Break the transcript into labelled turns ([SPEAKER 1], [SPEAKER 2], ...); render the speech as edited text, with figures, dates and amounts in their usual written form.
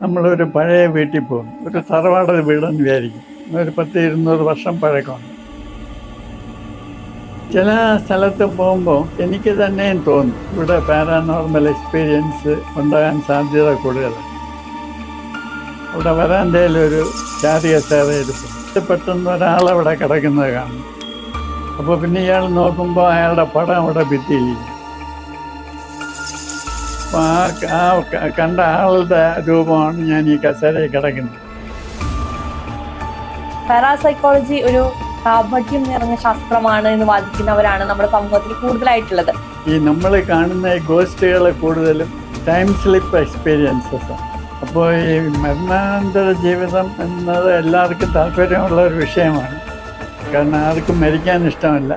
[SPEAKER 1] നമ്മളൊരു പഴയ വീട്ടിൽ പോകും. ഒരു തറവാട് വീടെന്ന് വിചാരിക്കും. ഒരു 10-200 വർഷം പഴക്കമുണ്ട്. ചില സ്ഥലത്ത് പോകുമ്പോൾ എനിക്ക് തന്നെയും തോന്നും ഇവിടെ പാരാനോർമൽ എക്സ്പീരിയൻസ് ഉണ്ടാകാൻ സാധ്യത കൂടുതലാണ്. ഇവിടെ വരാന്തയിലൊരു ചാരികസേര എടുക്കും. പെട്ടെന്ന് ഒരാളവിടെ കിടക്കുന്നത് കാണും. അപ്പോൾ പിന്നെ ഇയാൾ നോക്കുമ്പോൾ അയാളുടെ പടം അവിടെ ഭിത്തിയിലിരിക്കും. അപ്പോൾ ആ കണ്ട ആളുടെ രൂപമാണ് ഞാൻ ഈ കസേരയിൽ കിടക്കുന്നത്.
[SPEAKER 2] പാരാസൈക്കോളജി ഒരു കാപട്യം നിറഞ്ഞ ശാസ്ത്രമാണ് എന്ന് വാദിക്കുന്നവരാണ് നമ്മുടെ സമൂഹത്തിൽ കൂടുതലായിട്ടുള്ളത്.
[SPEAKER 1] ഈ നമ്മൾ കാണുന്ന ഗോസ്റ്റുകൾ കൂടുതലും ടൈം സ്ലിപ്പ് എക്സ്പീരിയൻസസ്. അപ്പോൾ ഈ മരണാനന്തര ജീവിതം എന്നത് എല്ലാവർക്കും താല്പര്യമുള്ള ഒരു വിഷയമാണ്. കാരണം ആർക്കും മരിക്കാൻ ഇഷ്ടമല്ല.